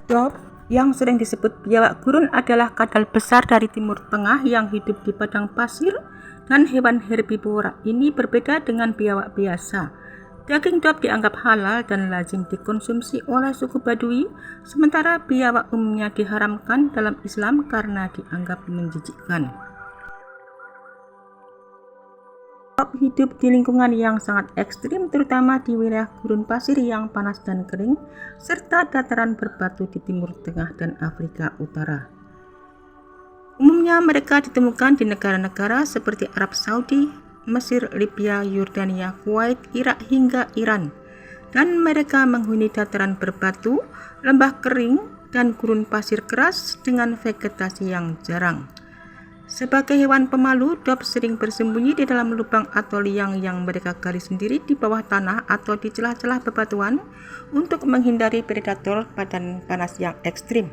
Dop, yang sering disebut biawak gurun, adalah kadal besar dari Timur Tengah yang hidup di padang pasir dan hewan herbivora ini berbeda dengan biawak biasa. Daging dop dianggap halal dan lazim dikonsumsi oleh suku Badui, sementara biawak umumnya diharamkan dalam Islam karena dianggap menjijikkan. Dop hidup di lingkungan yang sangat ekstrim, terutama di wilayah gurun pasir yang panas dan kering, serta dataran berbatu di Timur Tengah dan Afrika Utara. Umumnya mereka ditemukan di negara-negara seperti Arab Saudi, Mesir, Libya, Yordania, Kuwait, Irak, hingga Iran. Dan mereka menghuni dataran berbatu, lembah kering, dan gurun pasir keras dengan vegetasi yang jarang. Sebagai hewan pemalu, dop sering bersembunyi di dalam lubang atau liang yang mereka gali sendiri di bawah tanah atau di celah-celah bebatuan untuk menghindari predator badan panas yang ekstrim.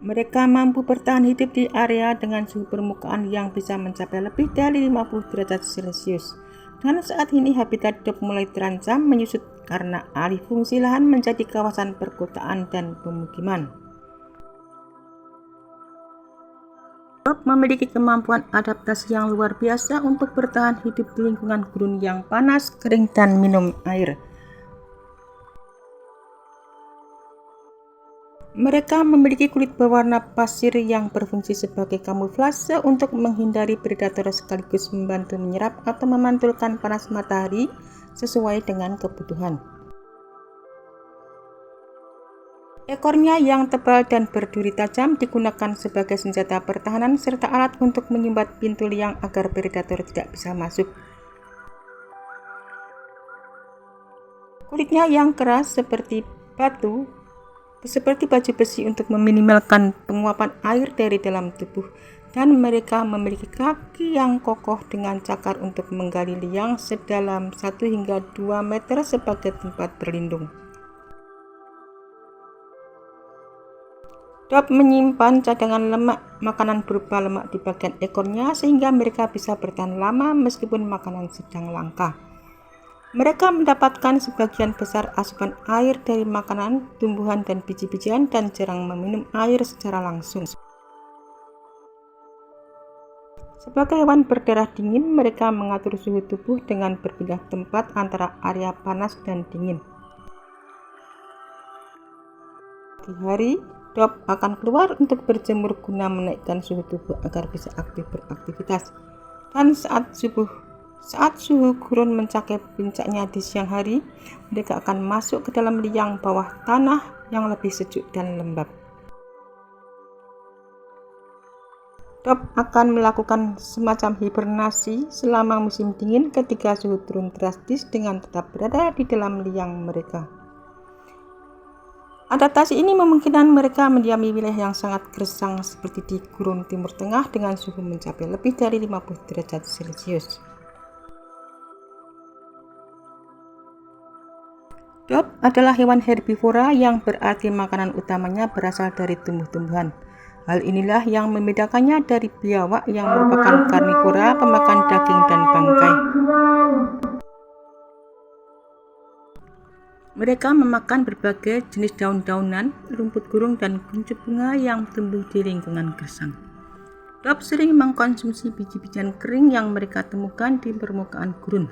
Mereka mampu bertahan hidup di area dengan suhu permukaan yang bisa mencapai lebih dari 50 derajat Celcius. Dan saat ini habitat dop mulai terancam menyusut karena alih fungsi lahan menjadi kawasan perkotaan dan pemukiman. Dop memiliki kemampuan adaptasi yang luar biasa untuk bertahan hidup di lingkungan gurun yang panas, kering, dan minum air. Mereka memiliki kulit berwarna pasir yang berfungsi sebagai kamuflase untuk menghindari predator sekaligus membantu menyerap atau memantulkan panas matahari sesuai dengan kebutuhan. Ekornya yang tebal dan berduri tajam digunakan sebagai senjata pertahanan serta alat untuk menyumbat pintu liang agar predator tidak bisa masuk. Kulitnya yang keras seperti batu, seperti baju besi untuk meminimalkan penguapan air dari dalam tubuh, dan mereka memiliki kaki yang kokoh dengan cakar untuk menggali liang sedalam 1 hingga 2 meter sebagai tempat berlindung. Dop menyimpan cadangan lemak makanan berupa lemak di bagian ekornya sehingga mereka bisa bertahan lama meskipun makanan sedang langka. Mereka mendapatkan sebagian besar asupan air dari makanan, tumbuhan, dan biji-bijian dan jarang meminum air secara langsung. Sebagai hewan berdarah dingin, mereka mengatur suhu tubuh dengan berpindah tempat antara area panas dan dingin. Di hari, dop akan keluar untuk berjemur guna menaikkan suhu tubuh agar bisa aktif beraktivitas. Dan saat suhu gurun mencapai puncaknya di siang hari, mereka akan masuk ke dalam liang bawah tanah yang lebih sejuk dan lembab. Dop akan melakukan semacam hibernasi selama musim dingin ketika suhu turun drastis dengan tetap berada di dalam liang mereka. Adaptasi ini memungkinkan mereka mendiami wilayah yang sangat gersang seperti di gurun Timur Tengah dengan suhu mencapai lebih dari 50 derajat Celcius. Dop adalah hewan herbivora yang berarti makanan utamanya berasal dari tumbuh-tumbuhan. Hal inilah yang membedakannya dari biawak yang merupakan karnivora pemakan daging dan bangkai. Mereka memakan berbagai jenis daun-daunan, rumput gurung, dan kuncup bunga yang tumbuh di lingkungan gersang. Dop sering mengkonsumsi biji-bijian kering yang mereka temukan di permukaan gurun.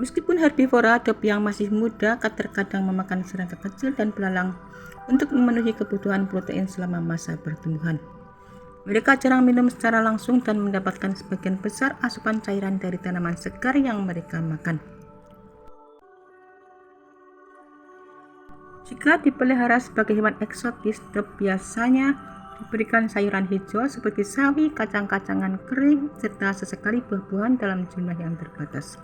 Meskipun herbivora, dop yang masih muda terkadang memakan serangga kecil dan belalang untuk memenuhi kebutuhan protein selama masa pertumbuhan. Mereka jarang minum secara langsung dan mendapatkan sebagian besar asupan cairan dari tanaman segar yang mereka makan. Jika dipelihara sebagai hewan eksotis, dop biasanya diberikan sayuran hijau seperti sawi, kacang-kacangan kering, serta sesekali buah-buahan dalam jumlah yang terbatas.